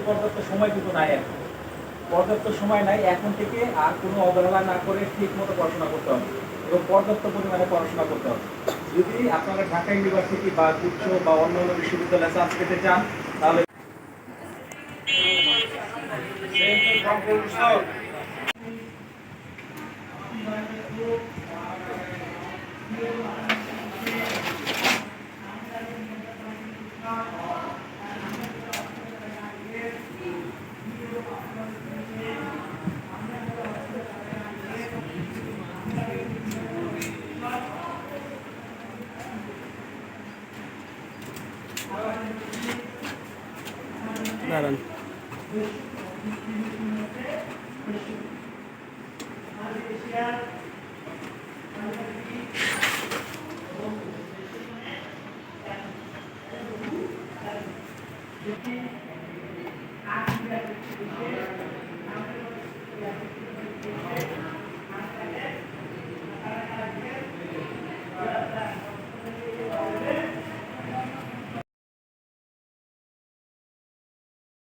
পর্যাপ্ত সময় কিন্তু নাই এখন, পর্যাপ্ত সময় নাই। এখন থেকে আর কোনো অবহেলা না করে ঠিক মতো পড়াশোনা করতে হবে এবং পর্যাপ্ত পরিমাণে পড়াশোনা করতে হবে। যদি আপনারা ঢাকা ইউনিভার্সিটি বা গুচ্ছ বা অন্যান্য বিশ্ববিদ্যালয়ে চান্স পেতে চান তাহলে দাঁড়ান।